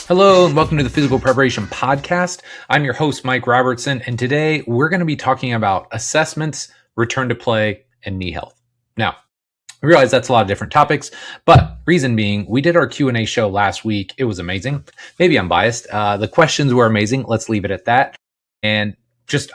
Hello and welcome to the Physical Preparation Podcast. I'm your host, Mike Robertson, and today we're going to be talking about assessments, return to play, and knee health. Now, I realize that's a lot of different topics, but reason being, we did our Q&A show last week. It was amazing. Maybe I'm biased. The questions were amazing. Let's leave it at that. And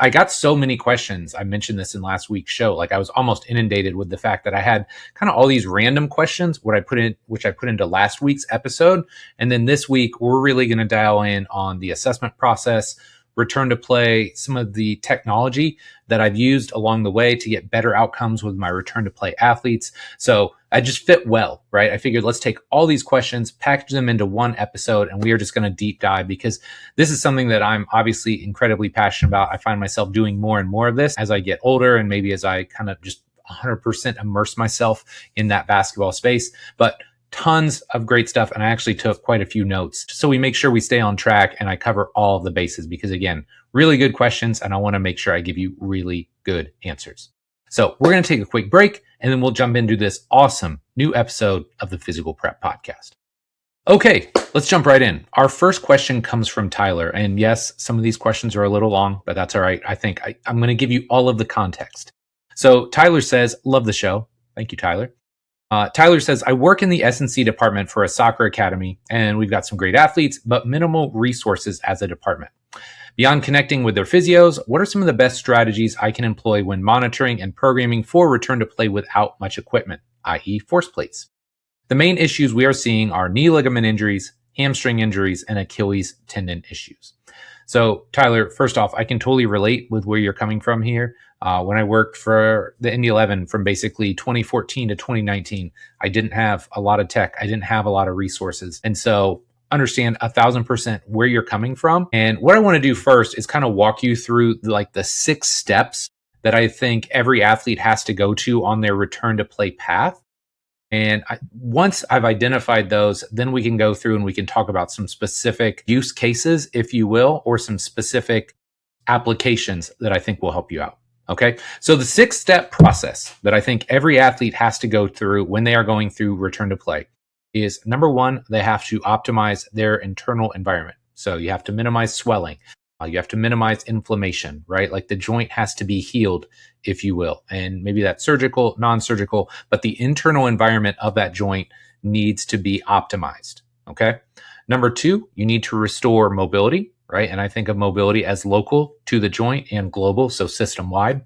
I got so many questions. I mentioned this in last week's show. Like I was almost inundated with the fact that I had kind of all these random questions, which I put into last week's episode. And then this week, we're really going to dial in on the assessment process, return to play, some of the technology that I've used along the way to get better outcomes with my return to play athletes. So I just fit well, right? I figured let's take all these questions, package them into one episode, and we are just going to deep dive because this is something that I'm obviously incredibly passionate about. I find myself doing more and more of this as I get older and maybe as I kind of just 100% immerse myself in that basketball space. But tons of great stuff. And I actually took quite a few notes so we make sure we stay on track and I cover all of the bases because again, really good questions. And I want to make sure I give you really good answers. So we're going to take a quick break and then we'll jump into this awesome new episode of the Physical Prep Podcast. Okay, let's jump right in. Our first question comes from Tyler. And yes, some of these questions are a little long, but that's all right. I think I'm going to give you all of the context. So Tyler says, love the show. Thank you, Tyler. Tyler says, I work in the S&C department for a soccer academy, and we've got some great athletes, but minimal resources as a department. Beyond connecting with their physios, what are some of the best strategies I can employ when monitoring and programming for return to play without much equipment, i.e. force plates? The main issues we are seeing are knee ligament injuries, hamstring injuries, and Achilles tendon issues. So Tyler, first off, I can totally relate with where you're coming from here. When I worked for the Indy 11 from basically 2014 to 2019, I didn't have a lot of tech. I didn't have a lot of resources. And so understand 1,000% where you're coming from. And what I want to do first is kind of walk you through like the 6 steps that I think every athlete has to go to on their return to play path. And once I've identified those, then we can go through and we can talk about some specific use cases, if you will, or some specific applications that I think will help you out. Okay. So the 6-step process that I think every athlete has to go through when they are going through return to play is number 1, they have to optimize their internal environment. So you have to minimize swelling. You have to minimize inflammation, right? Like the joint has to be healed, if you will. And maybe that's surgical, non-surgical, but the internal environment of that joint needs to be optimized. Okay. Number 2, you need to restore mobility, right? And I think of mobility as local to the joint and global, so system wide.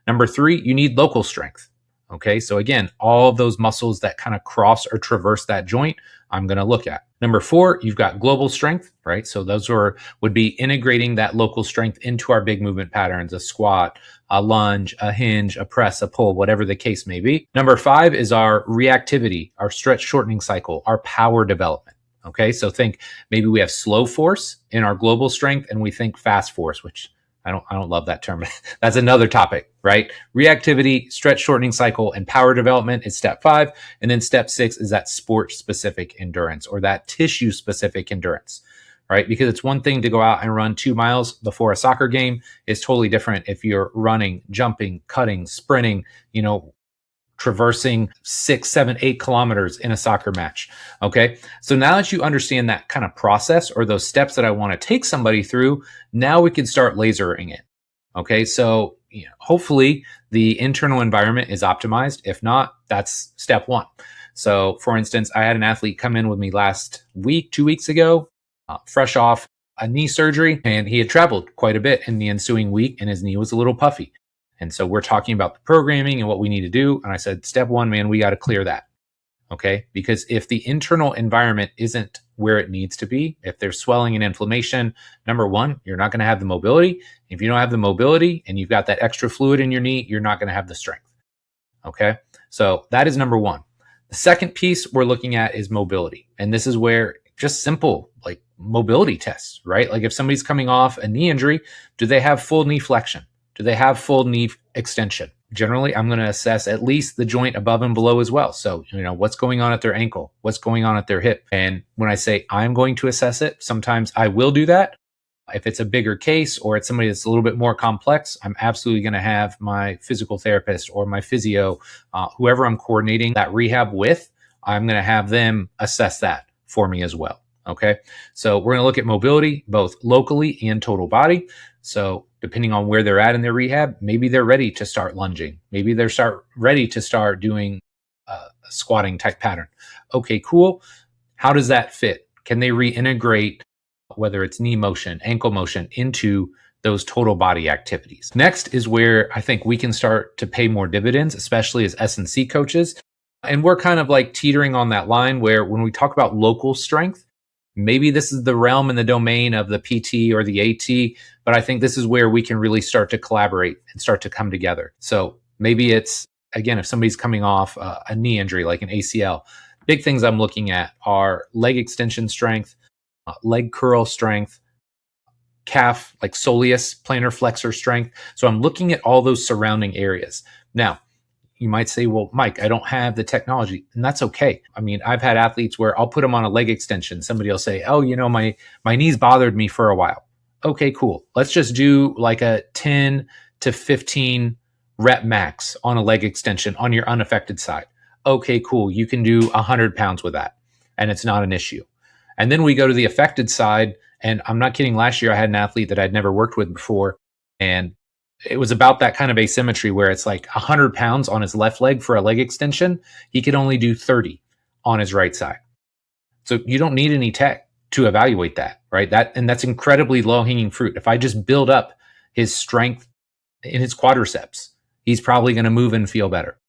Number 3, you need local strength. Okay. So again, all of those muscles that kind of cross or traverse that joint, I'm going to look at. Number 4, you've got global strength, right? So those would be integrating that local strength into our big movement patterns, a squat, a lunge, a hinge, a press, a pull, whatever the case may be. Number 5 is our reactivity, our stretch shortening cycle, our power development. Okay. So think maybe we have slow force in our global strength and we think fast force, which I don't love that term. That's another topic, right? Reactivity, stretch shortening cycle, and power development is step 5. And then step 6 is that sport specific endurance or that tissue specific endurance, right? Because it's one thing to go out and run 2 miles before a soccer game. It's totally different if you're running, jumping, cutting, sprinting, traversing 6, 7, 8 kilometers in a soccer match. Okay. So now that you understand that kind of process or those steps that I want to take somebody through, now we can start lasering it. Okay. So hopefully the internal environment is optimized. If not, that's step 1. So for instance, I had an athlete come in with me last week, 2 weeks ago, fresh off a knee surgery, and he had traveled quite a bit in the ensuing week and his knee was a little puffy. And so we're talking about the programming and what we need to do. And I said, step 1, man, we got to clear that. Okay. Because if the internal environment isn't where it needs to be, if there's swelling and inflammation, number 1, you're not going to have the mobility. If you don't have the mobility and you've got that extra fluid in your knee, you're not going to have the strength. Okay. So that is number 1. The second piece we're looking at is mobility. And this is where just simple like mobility tests, right? Like if somebody's coming off a knee injury, do they have full knee flexion? Do they have full knee extension? Generally, I'm going to assess at least the joint above and below as well. So, what's going on at their ankle? What's going on at their hip? And when I say I'm going to assess it, sometimes I will do that. If it's a bigger case or it's somebody that's a little bit more complex, I'm absolutely going to have my physical therapist or my physio, whoever I'm coordinating that rehab with, I'm going to have them assess that for me as well. Okay. So we're going to look at mobility, both locally and total body. So depending on where they're at in their rehab, maybe they're ready to start lunging. Maybe they're ready to start doing a squatting type pattern. Okay, cool. How does that fit? Can they reintegrate whether it's knee motion, ankle motion into those total body activities? Next is where I think we can start to pay more dividends, especially as S&C coaches. And we're kind of like teetering on that line where when we talk about local strength, maybe this is the realm and the domain of the PT or the AT, but I think this is where we can really start to collaborate and start to come together. So maybe it's, again, if somebody's coming off a knee injury like an ACL, big things I'm looking at are leg extension strength, leg curl strength, calf, like soleus, plantar flexor strength. So I'm looking at all those surrounding areas. Now, you might say, well, Mike, I don't have the technology, and that's okay. I mean, I've had athletes where I'll put them on a leg extension. Somebody will say, oh, my knees bothered me for a while. Okay, cool. Let's just do like a 10 to 15 rep max on a leg extension on your unaffected side. Okay, cool. You can do 100 pounds with that, and it's not an issue. And then we go to the affected side, and I'm not kidding. Last year, I had an athlete that I'd never worked with before, and it was about that kind of asymmetry where it's like 100 pounds on his left leg for a leg extension. He could only do 30 on his right side. So you don't need any tech to evaluate that, right? That's incredibly low hanging fruit. If I just build up his strength in his quadriceps, he's probably going to move and feel better.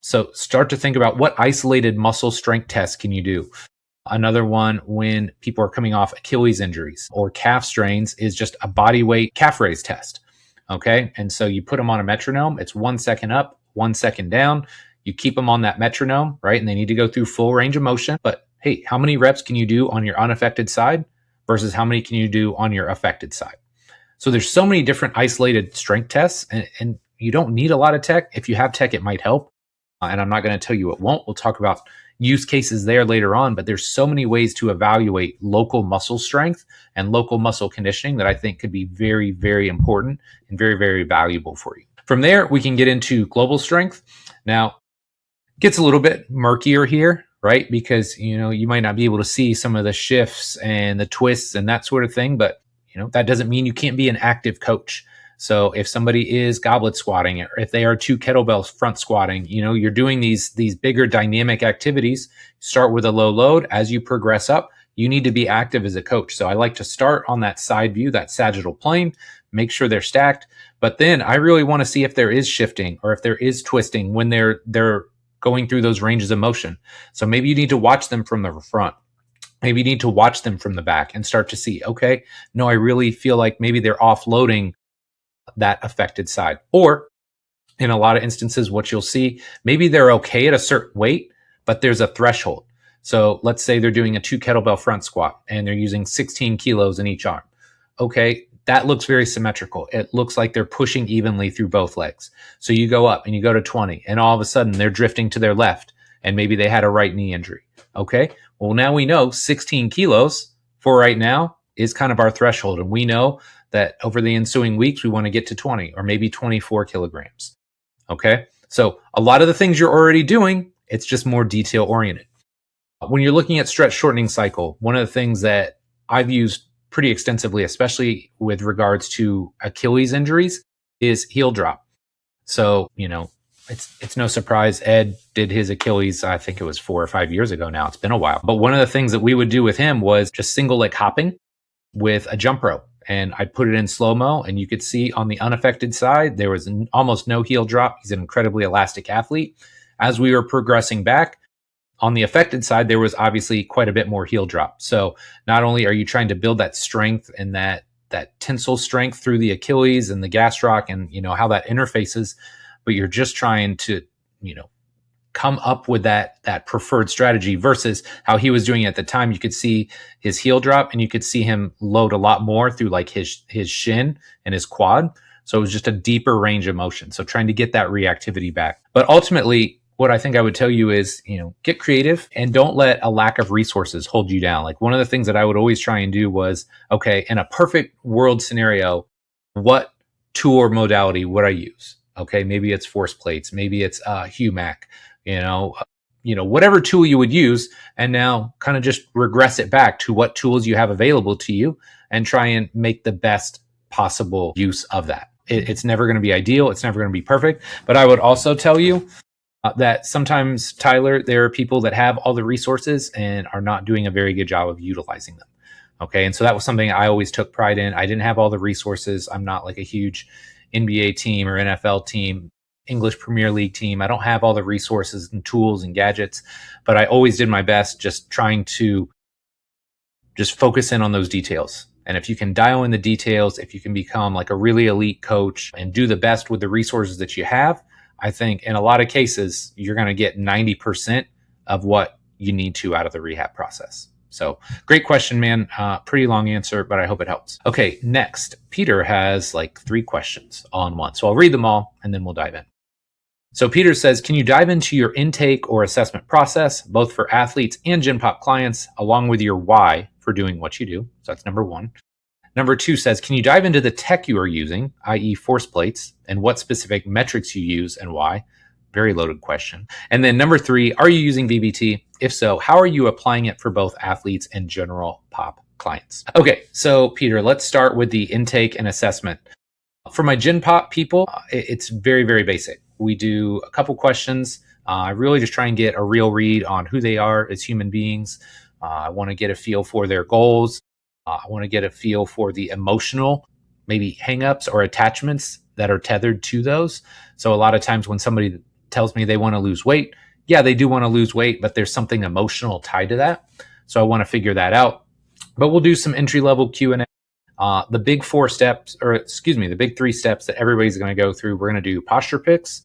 So start to think about what isolated muscle strength tests can you do. Another one, when people are coming off Achilles injuries or calf strains, is just a body weight calf raise test. Okay. And so you put them on a metronome. It's 1 second up, 1 second down. You keep them on that metronome, right? And they need to go through full range of motion. But hey, how many reps can you do on your unaffected side versus how many can you do on your affected side? So there's so many different isolated strength tests, and you don't need a lot of tech. If you have tech, it might help. And I'm not going to tell you it won't. We'll talk about use cases there later on, but there's so many ways to evaluate local muscle strength and local muscle conditioning that I think could be very, very important and very, very valuable for you. From there, we can get into global strength. Now, it gets a little bit murkier here, right? Because, you might not be able to see some of the shifts and the twists and that sort of thing, but, that doesn't mean you can't be an active coach. So if somebody is goblet squatting, or if they are 2 kettlebells front squatting, you're doing these bigger dynamic activities. Start with a low load. As you progress up, you need to be active as a coach. So I like to start on that side view, that sagittal plane, make sure they're stacked. But then I really want to see if there is shifting or if there is twisting when they're going through those ranges of motion. So maybe you need to watch them from the front. Maybe you need to watch them from the back and start to see, okay, no, I really feel like maybe they're offloading that affected side. Or in a lot of instances, what you'll see, maybe they're okay at a certain weight, but there's a threshold. So let's say they're doing a 2 kettlebell front squat and they're using 16 kilos in each arm. Okay, that looks very symmetrical. It looks like they're pushing evenly through both legs. So you go up and you go to 20, and all of a sudden they're drifting to their left, and maybe they had a right knee injury. Okay, well, now we know 16 kilos for right now is kind of our threshold. And we know that over the ensuing weeks, we want to get to 20 or maybe 24 kilograms. Okay, so a lot of the things you're already doing, it's just more detail oriented. When you're looking at stretch shortening cycle, one of the things that I've used pretty extensively, especially with regards to Achilles injuries, is heel drop. So, it's no surprise Ed did his Achilles, I think it was 4 or 5 years ago now. It's been a while. But one of the things that we would do with him was just single leg hopping with a jump rope. And I'd put it in slow-mo, and you could see on the unaffected side, there was almost no heel drop. He's an incredibly elastic athlete. As we were progressing back, on the affected side, there was obviously quite a bit more heel drop. So not only are you trying to build that strength and that tensile strength through the Achilles and the gastroc and, how that interfaces, but you're just trying to, come up with that preferred strategy versus how he was doing it at the time. You could see his heel drop, and you could see him load a lot more through like his shin and his quad. So it was just a deeper range of motion. So trying to get that reactivity back. But ultimately, what I think I would tell you is, get creative and don't let a lack of resources hold you down. Like one of the things that I would always try and do was, okay, in a perfect world scenario, what tool or modality would I use? Okay, maybe it's force plates, maybe it's HUMAC, whatever tool you would use, and now kind of just regress it back to what tools you have available to you and try and make the best possible use of that. It's never going to be ideal. It's never going to be perfect. But I would also tell you that sometimes, Tyler, there are people that have all the resources and are not doing a very good job of utilizing them. Okay. And so that was something I always took pride in. I didn't have all the resources. I'm not like a huge NBA team or NFL team, English Premier League team. I don't have all the resources and tools and gadgets, but I always did my best just trying to just focus in on those details. And if you can dial in the details, if you can become like a really elite coach and do the best with the resources that you have, I think in a lot of cases, you're going to get 90% of what you need to out of the rehab process. So great question, man. Pretty long answer, but I hope it helps. Okay, next, Peter has like 3 questions all in one. So I'll read them all and then we'll dive in. So Peter says, can you dive into your intake or assessment process, both for athletes and Gen Pop clients, along with your why for doing what you do? So that's number 1. Number 2 says, can you dive into the tech you are using, i.e. force plates, and what specific metrics you use and why? Very loaded question. And then number 3, are you using VBT? If so, how are you applying it for both athletes and general pop clients? Okay, so Peter, let's start with the intake and assessment. For my Gen Pop people, it's very, very basic. We do a couple questions. I really just try and get a real read on who they are as human beings. I want to get a feel for their goals. I want to get a feel for the emotional, maybe hangups or attachments that are tethered to those. So a lot of times when somebody tells me they want to lose weight, yeah, they do want to lose weight, but there's something emotional tied to that. So I want to figure that out. But we'll do some entry-level Q&A. The big 4 steps, the big 3 steps that everybody's going to go through, we're going to do posture picks.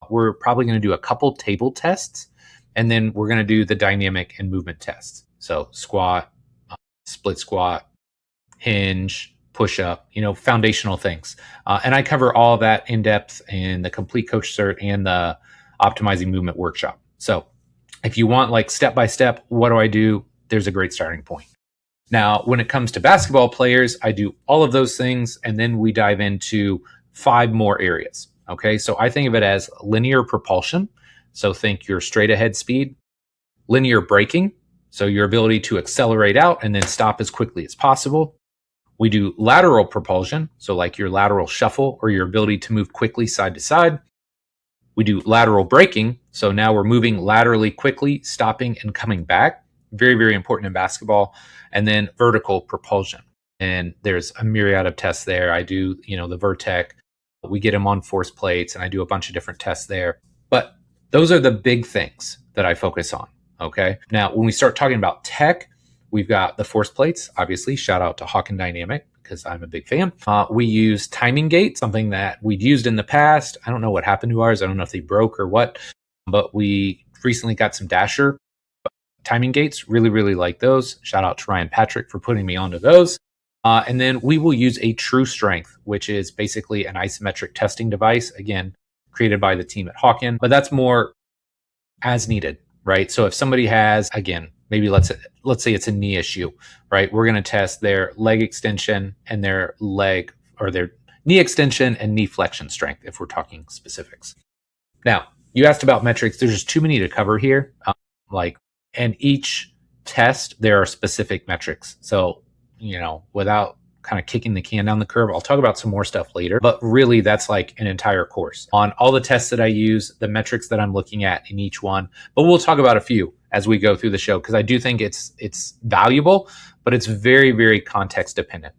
We're probably going to do a couple table tests, and then we're going to do the dynamic and movement tests. So squat, split squat, hinge, push up, foundational things. And I cover all of that in depth in the Complete Coach Cert and the Optimizing Movement workshop. So if you want like step-by-step, what do I do? There's a great starting point. Now, when it comes to basketball players, I do all of those things, and then we dive into 5 more areas. Okay, so I think of it as linear propulsion. So think your straight ahead speed, linear braking. So your ability to accelerate out and then stop as quickly as possible. We do lateral propulsion. So like your lateral shuffle or your ability to move quickly side to side. We do lateral braking. So now we're moving laterally quickly, stopping and coming back. Very, very important in basketball. And then vertical propulsion. And there's a myriad of tests there. I do, the Vertec. We get them on force plates, and I do a bunch of different tests there. But those are the big things that I focus on. Okay. Now, when we start talking about tech, we've got the force plates. Obviously, shout out to Hawk and Dynamic because I'm a big fan. We use timing gates, something that we'd used in the past. I don't know what happened to ours. I don't know if they broke or what, but we recently got some Dasher timing gates. Really, really like those. Shout out to Ryan Patrick for putting me onto those. And then we will use a True Strength, which is basically an isometric testing device, again, created by the team at Hawken, but that's more as needed, right? So if somebody has, again, maybe let's say it's a knee issue, right? We're going to test their leg extension and their leg or their knee extension and knee flexion strength, if we're talking specifics. Now, you asked about metrics. There's just too many to cover here. And each test, there are specific metrics. So, without kind of kicking the can down the curve, I'll talk about some more stuff later, but really that's like an entire course on all the tests that I use, the metrics that I'm looking at in each one, but we'll talk about a few as we go through the show, because I do think it's valuable, but it's very, very context dependent.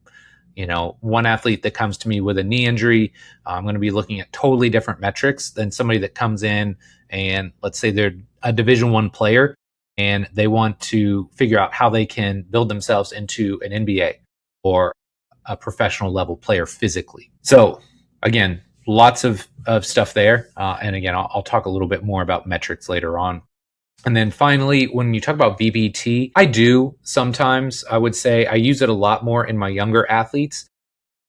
One athlete that comes to me with a knee injury, I'm going to be looking at totally different metrics than somebody that comes in and let's say they're a Division I player and they want to figure out how they can build themselves into an NBA or a professional level player physically. So again, lots of stuff there. And again, I'll talk a little bit more about metrics later on. And then finally, when you talk about VBT, I do sometimes, I would say I use it a lot more in my younger athletes.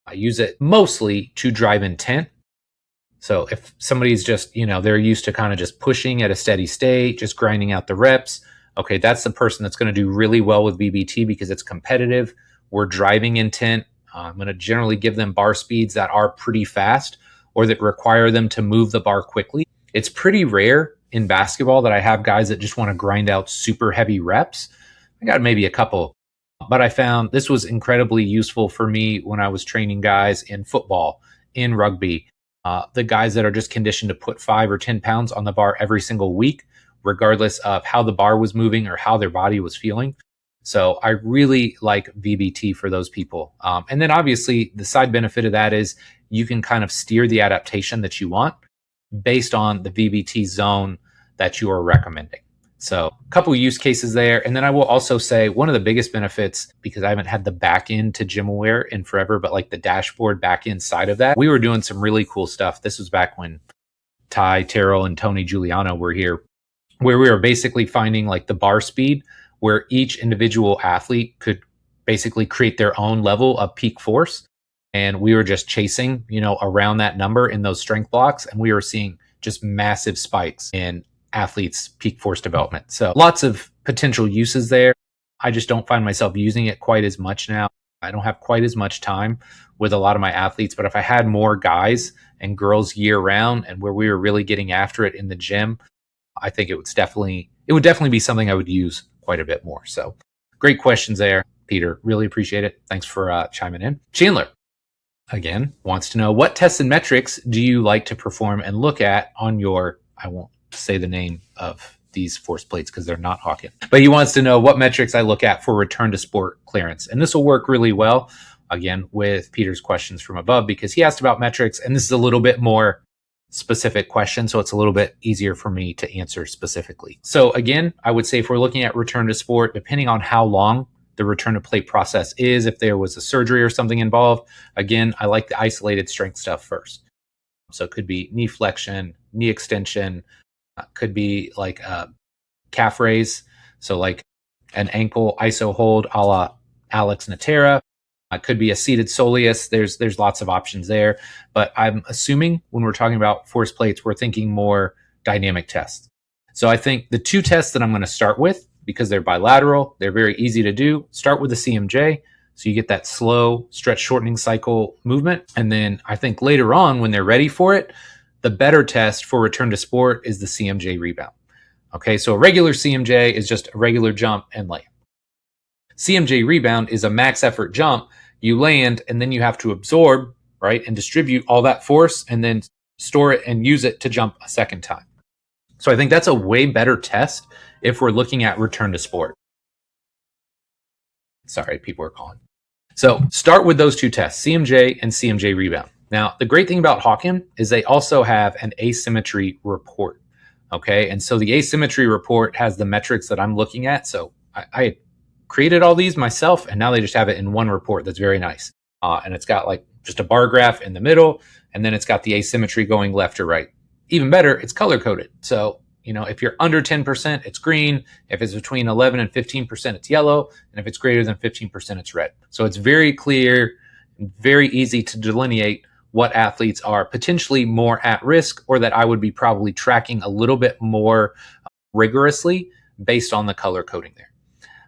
I use it mostly to drive intent. So if somebody's just, they're used to kind of just pushing at a steady state, just grinding out the reps. Okay, that's the person that's going to do really well with VBT because it's competitive. We're driving intent. I'm going to generally give them bar speeds that are pretty fast or that require them to move the bar quickly. It's pretty rare in basketball that I have guys that just want to grind out super heavy reps. I got maybe a couple, but I found this was incredibly useful for me when I was training guys in football, in rugby, the guys that are just conditioned to put 5 or 10 pounds on the bar every single week, regardless of how the bar was moving or how their body was feeling. So I really like VBT for those people. And then obviously the side benefit of that is you can kind of steer the adaptation that you want based on the VBT zone that you are recommending. So a couple of use cases there. And then I will also say one of the biggest benefits, because I haven't had the back end to GymAware in forever, but like the dashboard back end side of that, we were doing some really cool stuff. This was back when Ty Terrell and Tony Giuliano were here, where we were basically finding like the bar speed where each individual athlete could basically create their own level of peak force. And we were just chasing, around that number in those strength blocks. And we were seeing just massive spikes in athletes' peak force development. So lots of potential uses there. I just don't find myself using it quite as much now. I don't have quite as much time with a lot of my athletes, but if I had more guys and girls year round and where we were really getting after it in the gym, I think it would definitely be something I would use quite a bit more. So great questions there, Peter. Really appreciate it. Thanks for chiming in. Chandler, again, wants to know, what tests and metrics do you like to perform and look at on your, I won't say the name of these force plates because they're not Hawken, but he wants to know what metrics I look at for return to sport clearance. And this will work really well, again, with Peter's questions from above, because he asked about metrics, and this is a little bit more specific question, so it's a little bit easier for me to answer specifically. So again, I would say if we're looking at return to sport, depending on how long the return to play process is, if there was a surgery or something involved, again, I like the isolated strength stuff first. So it could be knee flexion, knee extension, could be like a calf raise, so like an ankle iso hold a la Alex Natera. It could be a seated soleus. There's lots of options there, but I'm assuming when we're talking about force plates, we're thinking more dynamic tests. So I think the two tests that I'm going to start with, because they're bilateral, they're very easy to do. Start with the CMJ, so you get that slow stretch shortening cycle movement. And then I think later on, when they're ready for it, the better test for return to sport is the CMJ rebound. Okay, so a regular CMJ is just a regular jump and land. CMJ rebound is a max effort jump. You land and then you have to absorb, right, and distribute all that force and then store it and use it to jump a second time. So I think that's a way better test if we're looking at return to sport. Sorry, people are calling. So start with those two tests, CMJ and CMJ rebound. Now, the great thing about Hawken is they also have an asymmetry report. Okay, and so the asymmetry report has the metrics that I'm looking at. So I created all these myself, and now they just have it in one report that's very nice. And it's got like just a bar graph in the middle, and then it's got the asymmetry going left or right. Even better, it's color coded. So, if you're under 10%, it's green. If it's between 11 and 15%, it's yellow. And if it's greater than 15%, it's red. So it's very clear, very easy to delineate what athletes are potentially more at risk, or that I would be probably tracking a little bit more rigorously based on the color coding there.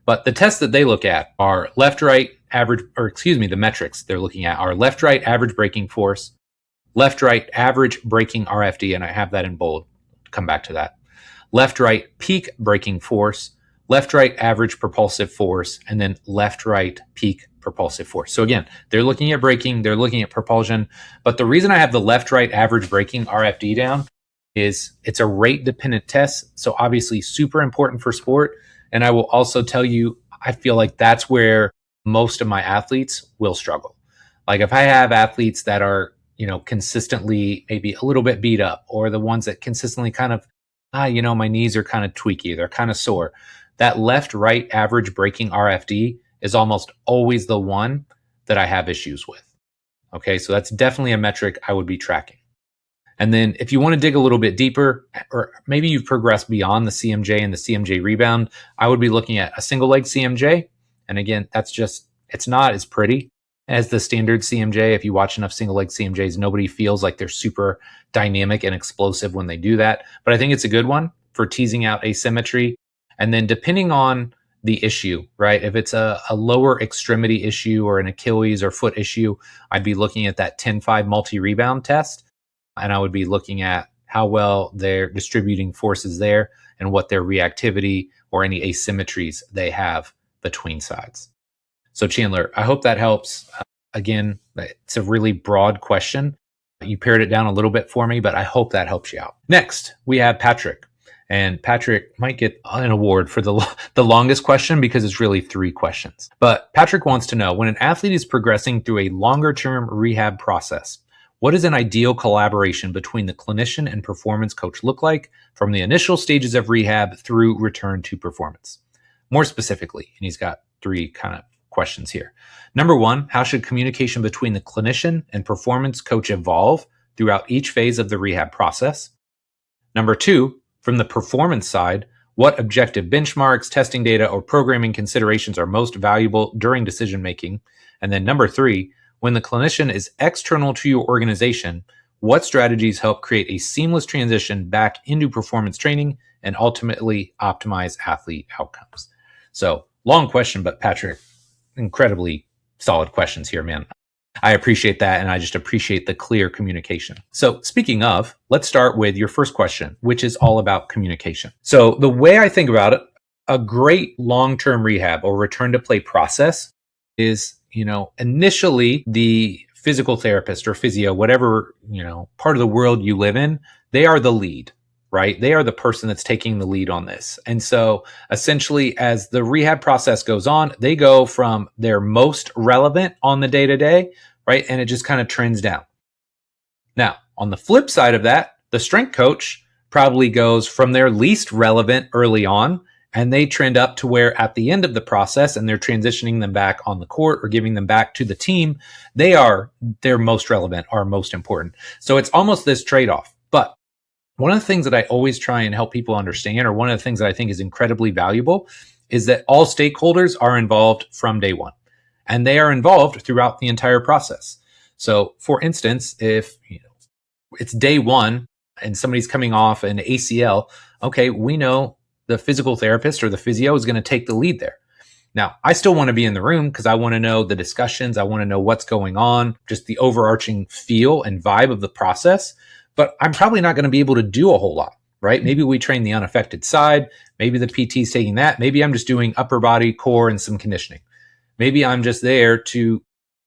But the tests that they look at are left-right average, the metrics they're looking at are left-right average braking force, left-right average braking RFD, and I have that in bold. Come back to that. Left-right peak braking force, left-right average propulsive force, and then left-right peak propulsive force. So again, they're looking at braking, they're looking at propulsion, but the reason I have the left-right average braking RFD down is it's a rate-dependent test, so obviously super important for sport. And I will also tell you, I feel like that's where most of my athletes will struggle. Like if I have athletes that are, consistently maybe a little bit beat up, or the ones that consistently kind of, my knees are kind of tweaky, they're kind of sore. That left-right average braking RFD is almost always the one that I have issues with. Okay, so that's definitely a metric I would be tracking. And then if you want to dig a little bit deeper, or maybe you've progressed beyond the CMJ and the CMJ rebound, I would be looking at a single leg CMJ. And again, it's not as pretty as the standard CMJ. If you watch enough single leg CMJs, nobody feels like they're super dynamic and explosive when they do that. But I think it's a good one for teasing out asymmetry. And then depending on the issue, right? If it's a lower extremity issue or an Achilles or foot issue, I'd be looking at that 10-5 multi-rebound test. And I would be looking at how well they're distributing forces there, and what their reactivity or any asymmetries they have between sides. So Chandler, I hope that helps. Again, it's a really broad question. You pared it down a little bit for me, but I hope that helps you out. Next, we have Patrick. And Patrick might get an award for the longest question because it's really 3 questions. But Patrick wants to know, when an athlete is progressing through a longer term rehab process, what does an ideal collaboration between the clinician and performance coach look like from the initial stages of rehab through return to performance? More specifically, and he's got 3 kind of questions here. Number 1, how should communication between the clinician and performance coach evolve throughout each phase of the rehab process? Number 2, from the performance side, what objective benchmarks, testing data, or programming considerations are most valuable during decision making? And then number 3, when the clinician is external to your organization, what strategies help create a seamless transition back into performance training and ultimately optimize athlete outcomes? So, long question, but Patrick, incredibly solid questions here, man. I appreciate that, and I just appreciate the clear communication. So speaking of, let's start with your first question, which is all about communication. So the way I think about it, a great long-term rehab or return to play process is, initially the physical therapist or physio, whatever, part of the world you live in, they are the lead, right? They are the person that's taking the lead on this. And so essentially, as the rehab process goes on, they go from their most relevant on the day-to-day, right? And it just kind of trends down. Now, on the flip side of that, the strength coach probably goes from their least relevant early on, and they trend up to where at the end of the process, and they're transitioning them back on the court or giving them back to the team, they're most relevant, are most important. So it's almost this trade-off. But one of the things that I always try and help people understand, or one of the things that I think is incredibly valuable, is that all stakeholders are involved from day one, and they are involved throughout the entire process. So for instance, if it's day one and somebody's coming off an ACL, okay, we know the physical therapist or the physio is going to take the lead there. Now, I still want to be in the room because I want to know the discussions. I want to know what's going on, just the overarching feel and vibe of the process. But I'm probably not going to be able to do a whole lot, right? Maybe we train the unaffected side. Maybe the PT is taking that. Maybe I'm just doing upper body, core, and some conditioning. Maybe I'm just there to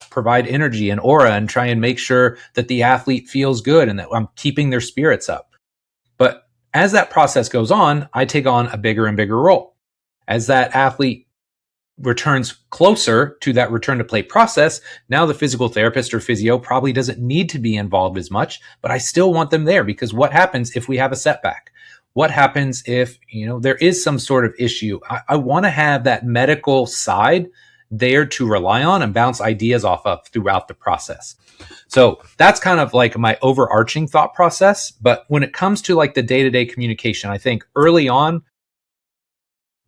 provide energy and aura and try and make sure that the athlete feels good and that I'm keeping their spirits up. But as that process goes on, I take on a bigger and bigger role. As that athlete returns closer to that return to play process, now the physical therapist or physio probably doesn't need to be involved as much, but I still want them there, because what happens if we have a setback? What happens if, there is some sort of issue? I want to have that medical side there to rely on and bounce ideas off of throughout the process. So that's kind of like my overarching thought process. But when it comes to like the day-to-day communication, I think early on,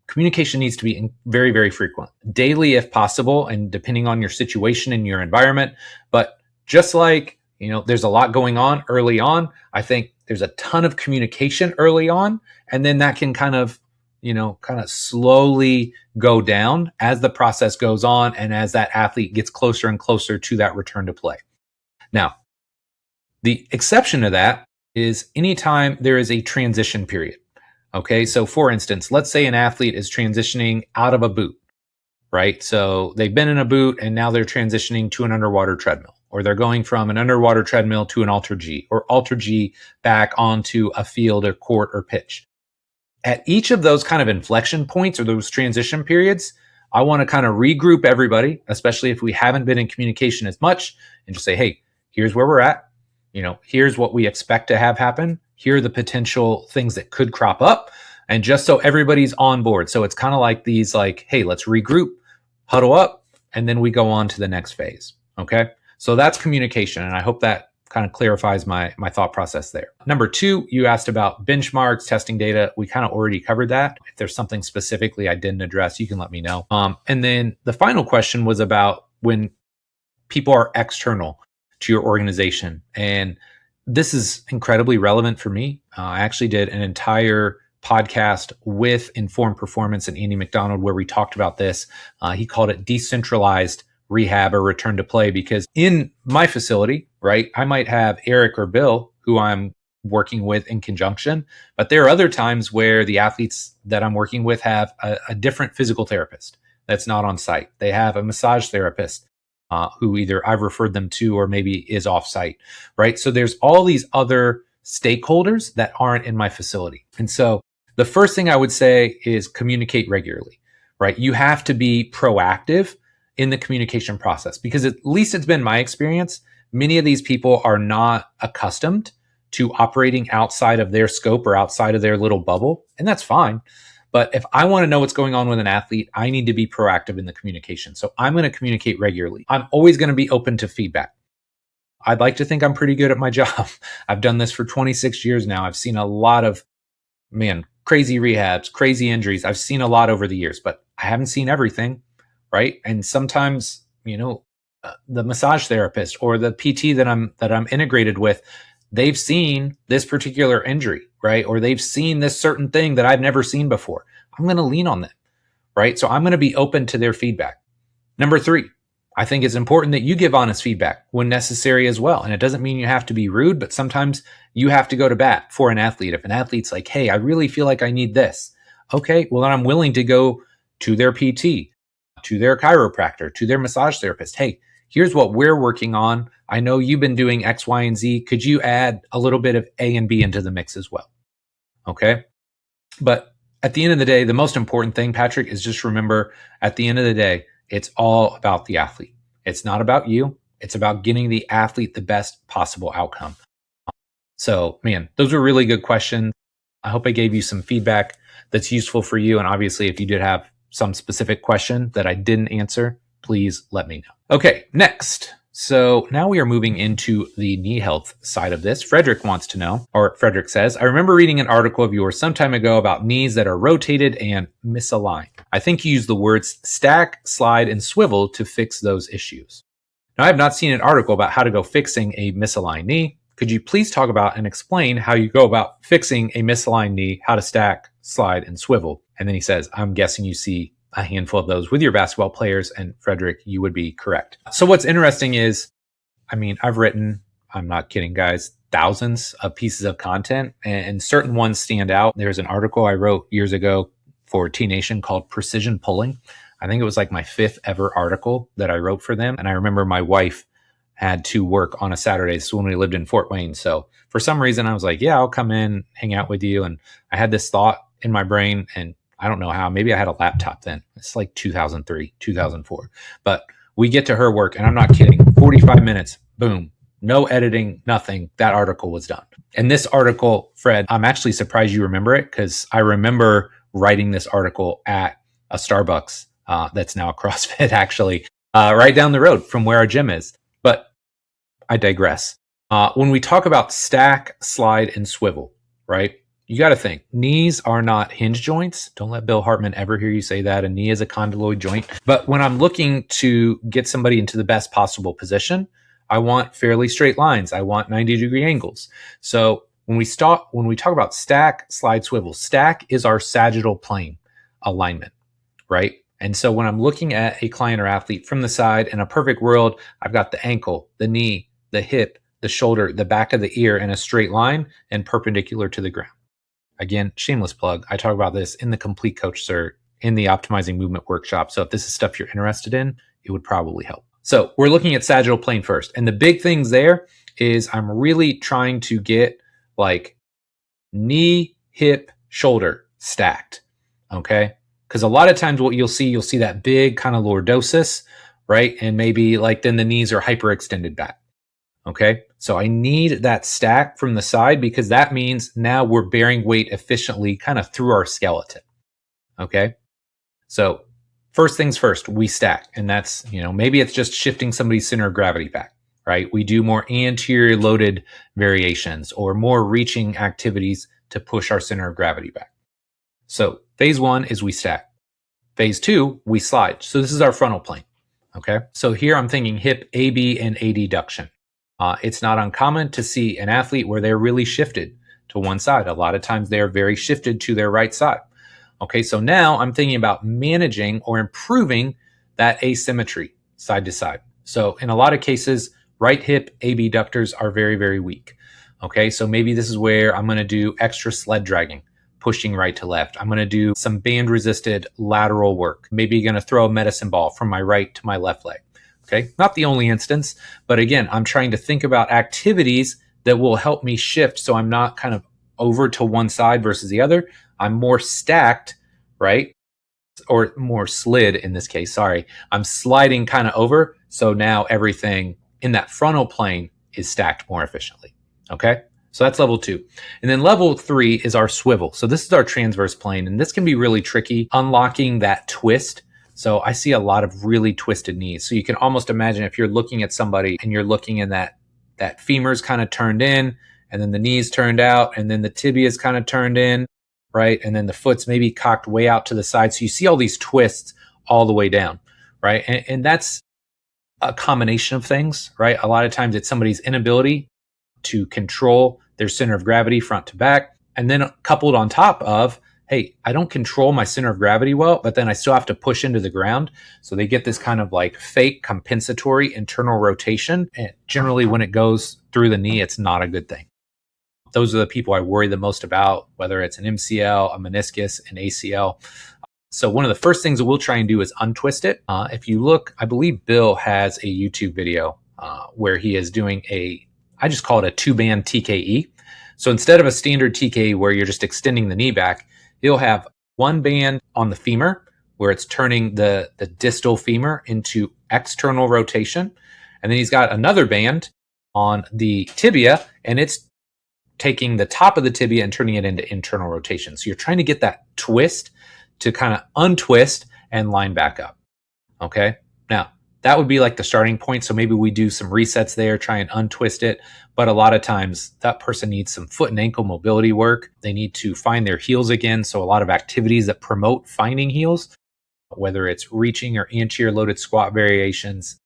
communication needs to be very, very frequent, daily if possible, and depending on your situation and your environment. But just like, there's a lot going on early on, I think there's a ton of communication early on, and then that can kind of slowly go down as the process goes on and as that athlete gets closer and closer to that return to play. Now, the exception to that is anytime there is a transition period. Okay, so for instance, let's say an athlete is transitioning out of a boot, right? So they've been in a boot and now they're transitioning to an underwater treadmill, or they're going from an underwater treadmill to an Alter G, or Alter G back onto a field or court or pitch. At each of those kind of inflection points or those transition periods, I want to kind of regroup everybody, especially if we haven't been in communication as much, and just say, hey, here's where we're at. Here's what we expect to have happen. Here are the potential things that could crop up. And just so everybody's on board. So it's kind of like these, hey, let's regroup, huddle up, and then we go on to the next phase. Okay. So that's communication. And I hope that kind of clarifies my thought process there. Number 2, you asked about benchmarks, testing data. We kind of already covered that. If there's something specifically I didn't address, you can let me know. And then the final question was about when people are external to your organization. And this is incredibly relevant for me. I actually did an entire podcast with Informed Performance and Andy McDonald where we talked about this. He called it decentralized rehab or return to play, because in my facility, right, I might have Eric or Bill who I'm working with in conjunction. But there are other times where the athletes that I'm working with have a different physical therapist that's not on site. They have a massage therapist who either I've referred them to or maybe is off site, right? So there's all these other stakeholders that aren't in my facility. And so the first thing I would say is communicate regularly, right? You have to be proactive in the communication process because at least it's been my experience. Many of these people are not accustomed to operating outside of their scope or outside of their little bubble, and that's fine. But if I want to know what's going on with an athlete, I need to be proactive in the communication. So I'm going to communicate regularly. I'm always going to be open to feedback. I'd like to think I'm pretty good at my job. I've done this for 26 years now. I've seen a lot of, crazy rehabs, crazy injuries. I've seen a lot over the years, but I haven't seen everything, right? And sometimes, the massage therapist or the PT that I'm integrated with, they've seen this particular injury, right? Or they've seen this certain thing that I've never seen before. I'm going to lean on them, right? So I'm going to be open to their feedback. Number 3, I think it's important that you give honest feedback when necessary as well. And it doesn't mean you have to be rude, but sometimes you have to go to bat for an athlete. If an athlete's like, hey, I really feel like I need this. Okay, well, then I'm willing to go to their PT, to their chiropractor, to their massage therapist. Hey, here's what we're working on. I know you've been doing X, Y, and Z. Could you add a little bit of A and B into the mix as well? Okay. But at the end of the day, the most important thing, Patrick, is just remember at the end of the day, it's all about the athlete. It's not about you. It's about getting the athlete the best possible outcome. So, those were really good questions. I hope I gave you some feedback that's useful for you. And obviously, if you did have some specific question that I didn't answer, please let me know. Okay, next. So now we are moving into the knee health side of this. Frederick wants to know, or Frederick says, I remember reading an article of yours some time ago about knees that are rotated and misaligned. I think you used the words stack, slide, and swivel to fix those issues. Now, I have not seen an article about how to go fixing a misaligned knee. Could you please talk about and explain how you go about fixing a misaligned knee, how to stack, slide, and swivel? And then he says, I'm guessing you see a handful of those with your basketball players. And Frederick, you would be correct. So what's interesting is, I've written, I'm not kidding, guys, thousands of pieces of content and certain ones stand out. There's an article I wrote years ago for T Nation called Precision Pulling. I think it was like my 5th ever article that I wrote for them. And I remember my wife had to work on a Saturday. So when we lived in Fort Wayne. So for some reason I was like, yeah, I'll come in, hang out with you. And I had this thought in my brain and I don't know how, maybe I had a laptop then. It's like 2003, 2004. But we get to her work and I'm not kidding. 45 minutes, boom, no editing, nothing. That article was done. And this article, Fred, I'm actually surprised you remember it because I remember writing this article at a Starbucks that's now a CrossFit actually, right down the road from where our gym is. But I digress. When we talk about stack, slide, and swivel, right? You got to think, knees are not hinge joints. Don't let Bill Hartman ever hear you say that. A knee is a condyloid joint. But when I'm looking to get somebody into the best possible position, I want fairly straight lines. I want 90-degree angles. So when we talk about stack, slide, swivel, stack is our sagittal plane alignment, right? And so when I'm looking at a client or athlete from the side, in a perfect world, I've got the ankle, the knee, the hip, the shoulder, the back of the ear in a straight line and perpendicular to the ground. Again, shameless plug. I talk about this in the Complete Coach Cert in the Optimizing Movement workshop. So if this is stuff you're interested in, it would probably help. So we're looking at sagittal plane first. And the big things there is I'm really trying to get like knee, hip, shoulder stacked. Okay. Because a lot of times what you'll see that big kind of lordosis, right? And maybe like then the knees are hyperextended back. Okay, so I need that stack from the side because that means now we're bearing weight efficiently kind of through our skeleton. Okay, so first things first, we stack. And that's, maybe it's just shifting somebody's center of gravity back, right? We do more anterior loaded variations or more reaching activities to push our center of gravity back. So phase 1 is we stack. Phase 2, we slide. So this is our frontal plane. Okay, so here I'm thinking hip AB and adduction. It's not uncommon to see an athlete where they're really shifted to one side. A lot of times they're very shifted to their right side. Okay, so now I'm thinking about managing or improving that asymmetry side to side. So in a lot of cases, right hip abductors are very, very weak. Okay, so maybe this is where I'm going to do extra sled dragging, pushing right to left. I'm going to do some band resisted lateral work. Maybe you're going to throw a medicine ball from my right to my left leg. Okay, not the only instance, but again, I'm trying to think about activities that will help me shift so I'm not kind of over to one side versus the other. I'm more stacked, right? Or more slid in this case, sorry. I'm sliding kind of over. So now everything in that frontal plane is stacked more efficiently. Okay. So that's level 2. And then level 3 is our swivel. So this is our transverse plane. And this can be really tricky, unlocking that twist. So I see a lot of really twisted knees. So you can almost imagine if you're looking at somebody and you're looking in that femur's kind of turned in, and then the knees turned out, and then the tibia is kind of turned in, right? And then the foot's maybe cocked way out to the side. So you see all these twists all the way down, right? And that's a combination of things, right? A lot of times it's somebody's inability to control their center of gravity front to back. And then coupled on top of, hey, I don't control my center of gravity well, but then I still have to push into the ground. So they get this kind of like fake compensatory internal rotation. And generally when it goes through the knee, it's not a good thing. Those are the people I worry the most about, whether it's an MCL, a meniscus, an ACL. So one of the first things that we'll try and do is untwist it. If you look, I believe Bill has a YouTube video where he is doing I just call it a 2-band TKE. So instead of a standard TKE where you're just extending the knee back, he'll have one band on the femur where it's turning the distal femur into external rotation. And then he's got another band on the tibia, and it's taking the top of the tibia and turning it into internal rotation. So you're trying to get that twist to kind of untwist and line back up. Okay. Now that would be like the starting point. So maybe we do some resets there, try and untwist it. But a lot of times that person needs some foot and ankle mobility work. They need to find their heels again. So a lot of activities that promote finding heels, whether it's reaching or anterior loaded squat variations,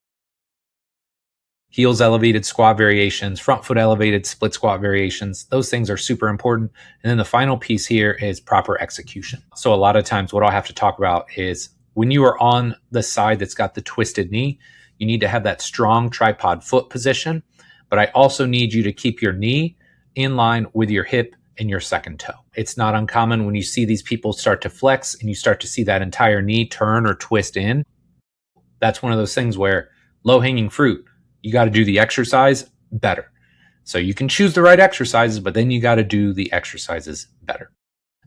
heels elevated squat variations, front foot elevated split squat variations. Those things are super important. And then the final piece here is proper execution. So a lot of times what I'll have to talk about is when you are on the side that's got the twisted knee, you need to have that strong tripod foot position. But I also need you to keep your knee in line with your hip and your second toe. It's not uncommon when you see these people start to flex and you start to see that entire knee turn or twist in. That's one of those things where low-hanging fruit, you got to do the exercise better. So you can choose the right exercises, but then you got to do the exercises better.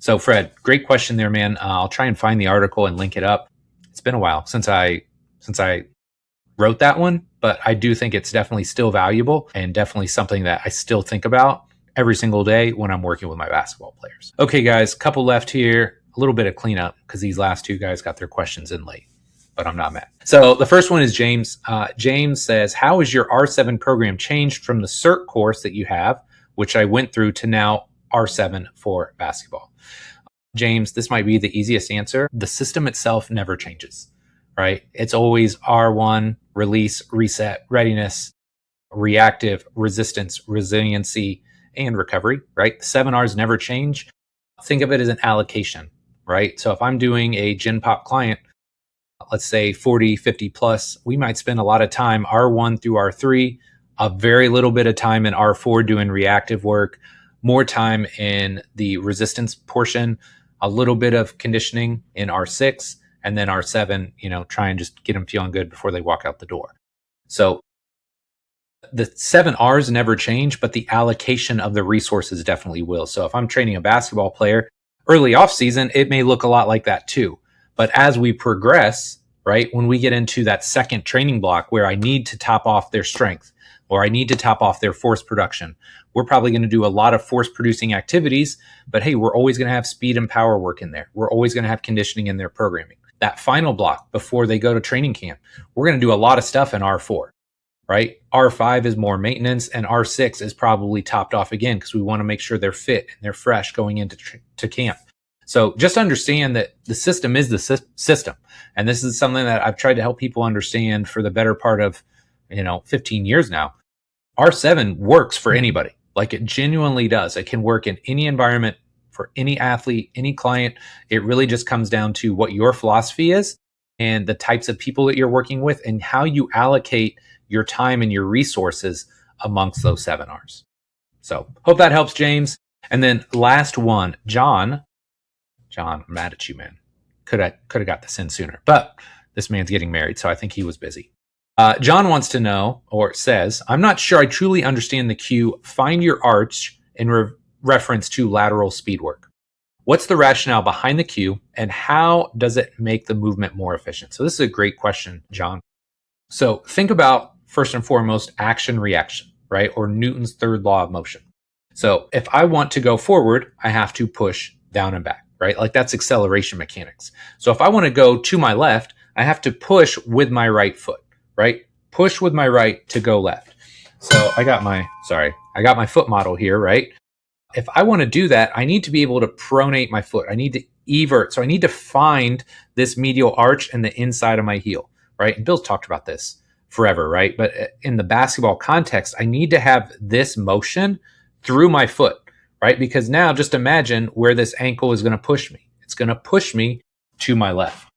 So Fred, great question there, man. I'll try and find the article and link it up. It's been a while since I wrote that one, but I do think it's definitely still valuable and definitely something that I still think about every single day when I'm working with my basketball players. Okay, guys, couple left here. A little bit of cleanup because these last two guys got their questions in late, but I'm not mad. So the first one is James. James says, how has your R7 program changed from the CERT course that you have, which I went through, to now R7 for basketball? James, this might be the easiest answer. The system itself never changes, right? It's always R1, release, reset, readiness, reactive, resistance, resiliency, and recovery, right? The 7 Rs never change. Think of it as an allocation, right? So if I'm doing a Gen Pop client, let's say 40, 50 plus, we might spend a lot of time R1 through R3, a very little bit of time in R4 doing reactive work, more time in the resistance portion, a little bit of conditioning in R6, and then R7, try and just get them feeling good before they walk out the door. So the 7 Rs never change, but the allocation of the resources definitely will. So if I'm training a basketball player early off season, it may look a lot like that too. But as we progress, right, when we get into that second training block where I need to top off their strength or I need to top off their force production, we're probably going to do a lot of force producing activities, but hey, we're always going to have speed and power work in there. We're always going to have conditioning in their programming. That final block before they go to training camp, we're going to do a lot of stuff in R4, right? R5 is more maintenance and R6 is probably topped off again because we want to make sure they're fit and they're fresh going into to camp. So just understand that the system is the system. And this is something that I've tried to help people understand for the better part of, 15 years now. R7 works for anybody. Like it genuinely does. It can work in any environment for any athlete, any client. It really just comes down to what your philosophy is and the types of people that you're working with and how you allocate your time and your resources amongst those 7 Rs. So hope that helps, James. And then last one, John, I'm mad at you, man. Could have got this in sooner, but this man's getting married, so I think he was busy. John wants to know, or says, I'm not sure I truly understand the cue, find your arch, in reference to lateral speed work. What's the rationale behind the cue, and how does it make the movement more efficient? So this is a great question, John. So think about, first and foremost, action reaction, right? Or Newton's third law of motion. So if I want to go forward, I have to push down and back, right? Like that's acceleration mechanics. So if I want to go to my left, I have to push with my right foot, right? Push with my right to go left. So I got my foot model here, right? If I want to do that, I need to be able to pronate my foot. I need to evert. So I need to find this medial arch and the inside of my heel, right? And Bill's talked about this forever, right? But in the basketball context, I need to have this motion through my foot, right? Because now just imagine where this ankle is going to push me. It's going to push me to my left.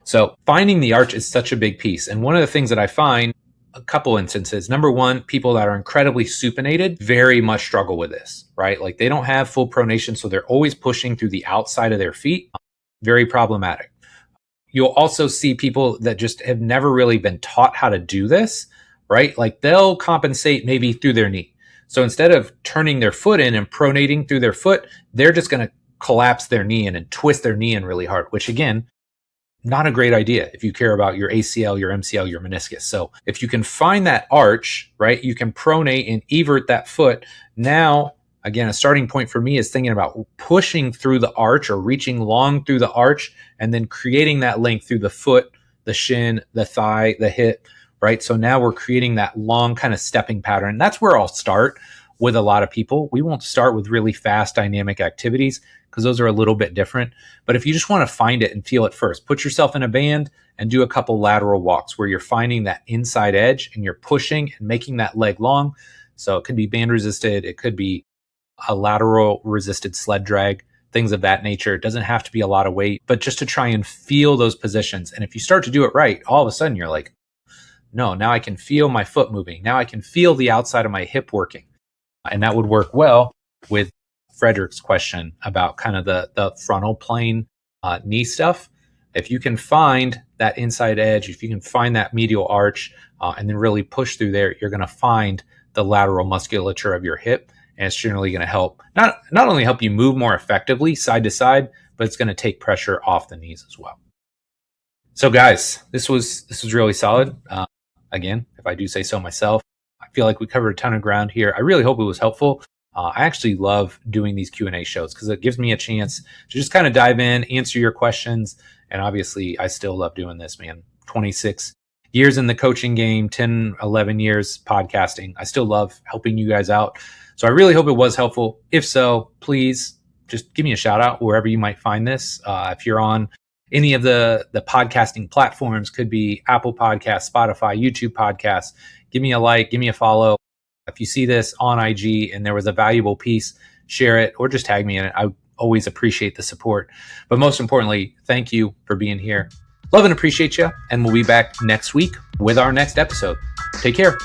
So finding the arch is such a big piece. And one of the things that I find, a couple instances, number one, people that are incredibly supinated very much struggle with this, right? Like they don't have full pronation, so they're always pushing through the outside of their feet. Very problematic. You'll also see people that just have never really been taught how to do this, right? Like they'll compensate maybe through their knee. So instead of turning their foot in and pronating through their foot, they're just going to collapse their knee in and twist their knee in really hard, which again, not a great idea if you care about your ACL, your MCL, your meniscus. So if you can find that arch, right, you can pronate and evert that foot. Now, again, a starting point for me is thinking about pushing through the arch or reaching long through the arch and then creating that length through the foot, the shin, the thigh, the hip, right? So now we're creating that long kind of stepping pattern. That's where I'll start with a lot of people. We won't start with really fast dynamic activities because those are a little bit different. But if you just want to find it and feel it first, put yourself in a band and do a couple lateral walks where you're finding that inside edge and you're pushing and making that leg long. So it could be band resisted. It could be a lateral resisted sled drag, things of that nature. It doesn't have to be a lot of weight, but just to try and feel those positions. And if you start to do it right, all of a sudden you're like, no, now I can feel my foot moving. Now I can feel the outside of my hip working. And that would work well with Frederick's question about kind of the frontal plane knee stuff. If you can find that inside edge, if you can find that medial arch and then really push through there, you're going to find the lateral musculature of your hip. And it's generally going to help not only help you move more effectively side to side, but it's going to take pressure off the knees as well. So guys, this was really solid. Again, if I do say so myself, I feel like we covered a ton of ground here. I really hope it was helpful. I actually love doing these Q&A shows because it gives me a chance to just kind of dive in, answer your questions. And obviously, I still love doing this, man. 26 years in the coaching game, 10, 11 years podcasting. I still love helping you guys out. So I really hope it was helpful. If so, please just give me a shout out wherever you might find this. If you're on any of the podcasting platforms, could be Apple Podcasts, Spotify, YouTube Podcasts, give me a like, give me a follow. If you see this on IG and there was a valuable piece, share it or just tag me in it. I always appreciate the support. But most importantly, thank you for being here. Love and appreciate you. And we'll be back next week with our next episode. Take care.